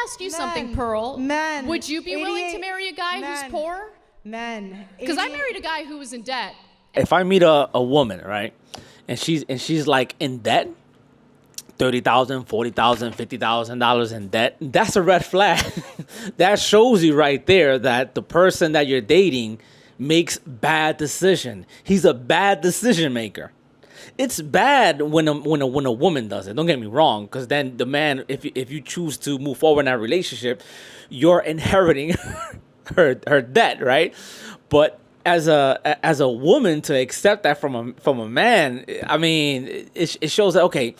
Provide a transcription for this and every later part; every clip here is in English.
ask you something, Pearl. Would you be willing to marry a guy who's poor? Because I married a guy who was in debt. If I meet a woman, right, and she's like in debt, $30,000, $40,000, $50,000 in debt, that's a red flag. That shows you right there that the person that you're dating makes bad decision. He's a bad decision maker. It's bad when a woman does it. Don't get me wrong, because then the man, if you choose to move forward in that relationship, you're inheriting her debt, right? But as a woman to accept that from a man, I mean, it shows that, okay,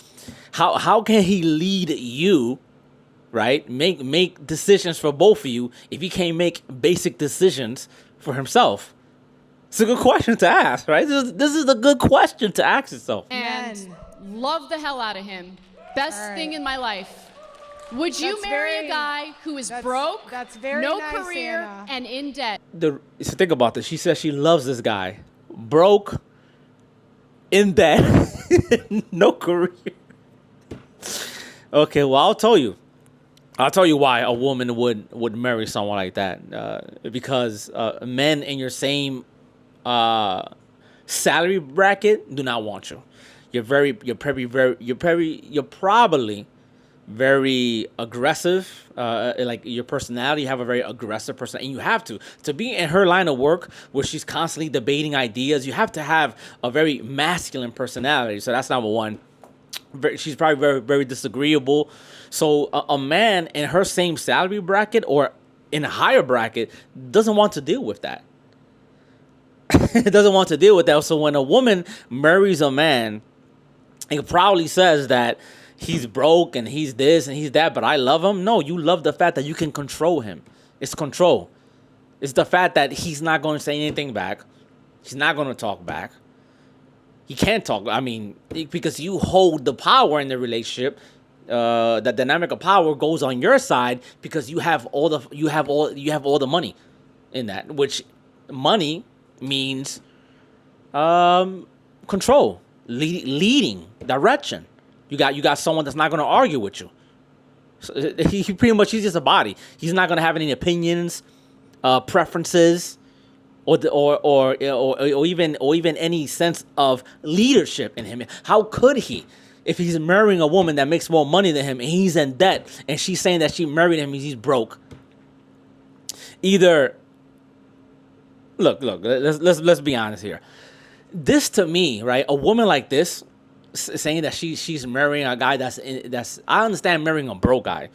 how can he lead you, right? Make decisions for both of you if he can't make basic decisions for himself? It's a good question to ask, right? This is a good question to ask yourself. And love the hell out of him. Best thing in my life. Would you marry a guy who is broke, no nice, career, Anna, and in debt? So think about this. She says she loves this guy. Broke, in debt, no career. Okay, well, I'll tell you why a woman would marry someone like that. Because men in your same salary bracket do not want you. You're probably very aggressive. Like your personality, you have a very aggressive person, and you have to be in her line of work where she's constantly debating ideas. You have to have a very masculine personality. So that's number one. She's probably very, very disagreeable. So a man in her same salary bracket or in a higher bracket doesn't want to deal with that. Doesn't want to deal with that. So when a woman marries a man, it probably says that he's broke and he's this and he's that, but I love him. No, you love the fact that you can control him. It's control. It's the fact that he's not going to say anything back. He's not going to talk back. He can't talk. I mean, because you hold the power in the relationship. The dynamic of power goes on your side because you have all the money in that, which money means control, leading, direction. You got someone that's not going to argue with you. So he's just a body. He's not going to have any opinions, preferences, or even any sense of leadership in him. How could he, if he's marrying a woman that makes more money than him and he's in debt and she's saying that she married him and he's broke? Either look. Let's be honest here. This to me, right? A woman like this saying that she's marrying a guy that's I understand marrying a broke guy.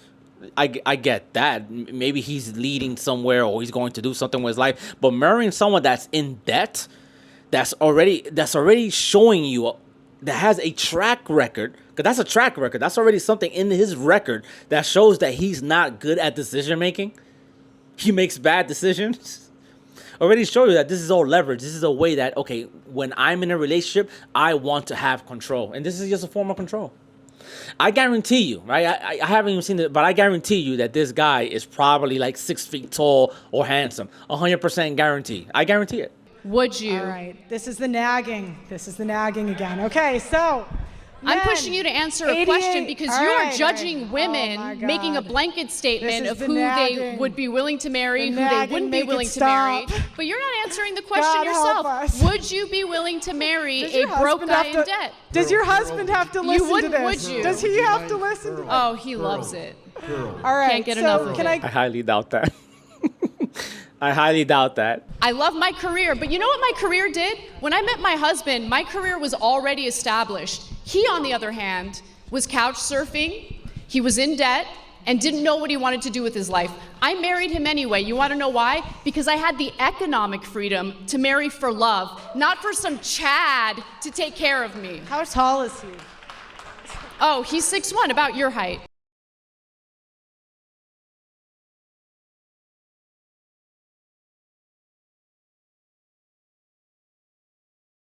I get that. Maybe he's leading somewhere or he's going to do something with his life. But marrying someone that's in debt, that's already showing you, that has a track record, because that's a track record. That's already something in his record that shows that he's not good at decision making. He makes bad decisions. Already show you that this is all leverage. This is a way that, okay, when I'm in a relationship, I want to have control. And this is just a form of control. I guarantee you, right? I haven't even seen it, but I guarantee you that this guy is probably like 6 feet tall or handsome. 100% guarantee. I guarantee it. Would you? All right. This is the nagging. again. Okay, so I'm pushing you to answer a question because you are judging women making a blanket statement of who they would be willing to marry, who they wouldn't be willing to marry. But you're not answering the question yourself. Would you be willing to marry a broke guy in debt? Does your husband have to listen to this? Would you? Does he have to listen to this? Oh, he loves it. All right. Can't get enough of it. I highly doubt that. I highly doubt that. I love my career, but you know what my career did? When I met my husband, my career was already established. He, on the other hand, was couch surfing, he was in debt, and didn't know what he wanted to do with his life. I married him anyway. You want to know why? Because I had the economic freedom to marry for love, not for some Chad to take care of me. How tall is he? Oh, he's 6'1", about your height.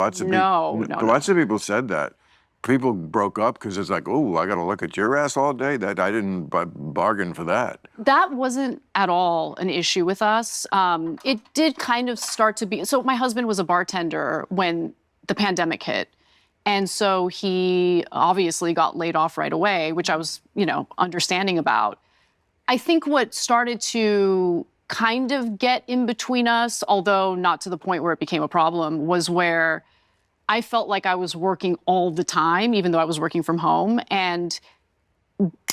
Lots of people said that. People broke up because it's like, oh, I got to look at your ass all day. That I didn't bargain for that. That wasn't at all an issue with us. It did kind of start to be. So my husband was a bartender when the pandemic hit. And so he obviously got laid off right away, which I was, understanding about. I think what started to kind of get in between us, although not to the point where it became a problem, was where I felt like I was working all the time, even though I was working from home. And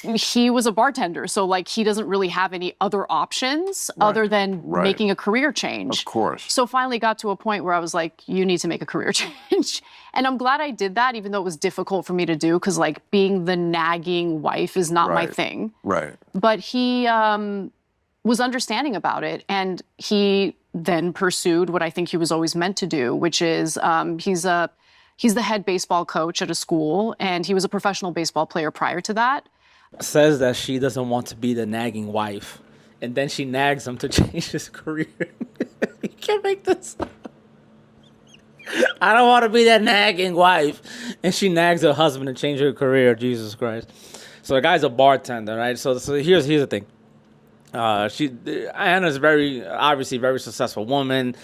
he was a bartender, so like he doesn't really have any other options other than making a career change. Of course. So finally got to a point where I was like, you need to make a career change. And I'm glad I did that, even though it was difficult for me to do, because like being the nagging wife is not my thing. Right. But he was understanding about it, and he then pursued what I think he was always meant to do, which is he's the head baseball coach at a school, and he was a professional baseball player prior to that. Says that she doesn't want to be the nagging wife, and then she nags him to change his career. You can't make this up. I don't want to be that nagging wife, and she nags her husband to change her career. Jesus Christ! So the guy's a bartender, right? So here's the thing. Anna's obviously very successful woman,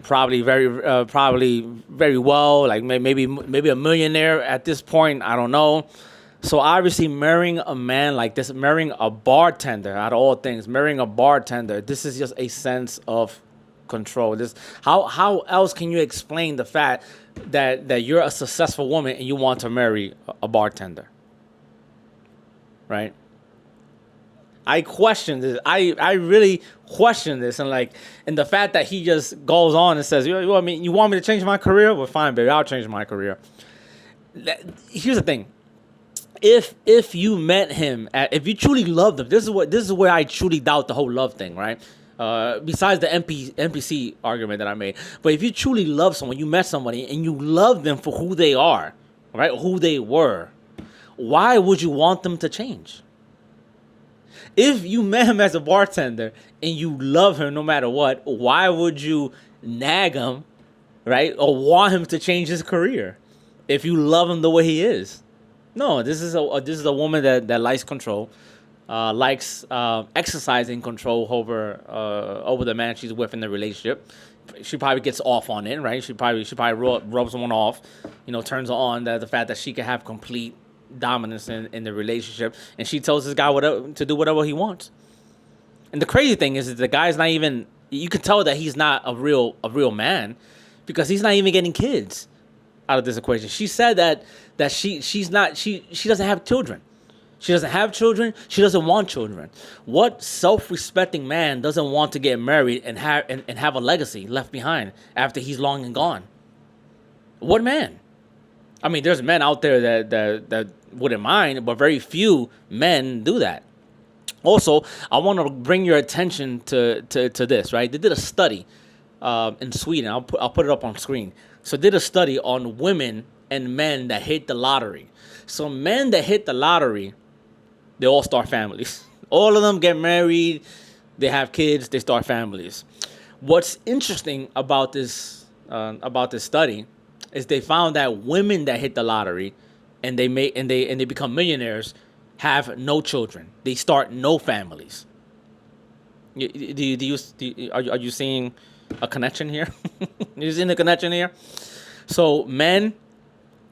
probably very well, like maybe a millionaire at this point. I don't know. So obviously marrying a man like this, marrying a bartender, out of all things, marrying a bartender, this is just a sense of control. How else can you explain the fact that you're a successful woman and you want to marry a bartender? Right? I question this. I really question this, and the fact that he just goes on and says, you want me to change my career? Well, fine, baby, I'll change my career. Here's the thing. If you met him, if you truly loved him, this is where I truly doubt the whole love thing, right? Besides the NPC argument that I made, but if you truly love someone, you met somebody and you love them for who they are, right? Who they were, why would you want them to change? If you met him as a bartender and you love him no matter what, why would you nag him, right? Or want him to change his career if you love him the way he is? No, this is a woman that likes control, likes exercising control over the man she's with in the relationship. She probably gets off on it, right? She probably rubs someone off, turns on the fact that she can have complete dominance in the relationship, and she tells this guy to do whatever he wants. And the crazy thing is that the guy's not even. You can tell that he's not a real man, because he's not even getting kids out of this equation. She said that she doesn't have children. She doesn't have children. She doesn't want children. What self-respecting man doesn't want to get married and have a legacy left behind after he's long and gone? What man? I mean, there's men out there that wouldn't mind, but very few men do that. Also, I want to bring your attention to this, right? They did a study in Sweden. I'll put it up on screen. So they did a study on women and men that hit the lottery. So men that hit the lottery, they all start families. All of them get married, they have kids, they start families. What's interesting about this study is they found that women that hit the lottery and they become millionaires have no children. They start no families. Are you seeing a connection here? You seeing the connection here? So men,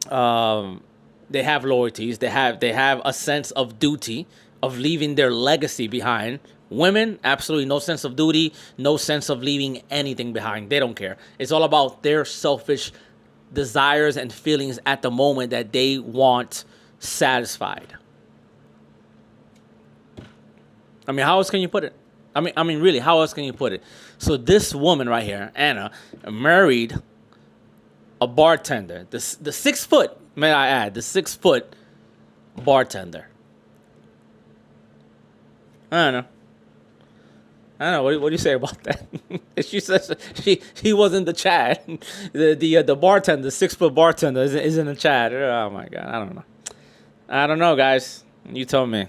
they have loyalties. They have a sense of duty, of leaving their legacy behind. Women, absolutely no sense of duty, no sense of leaving anything behind. They don't care. It's all about their selfish desires and feelings at the moment that they want satisfied. I mean, how else can you put it? I mean, really, how else can you put it? So this woman right here, Anna, married a bartender, the 6 foot, may I add, the 6 foot bartender. I don't know. What do you say about that? She says he wasn't the Chad. The bartender, the 6 foot bartender, isn't a Chad. Oh my God, I don't know, guys. You tell me.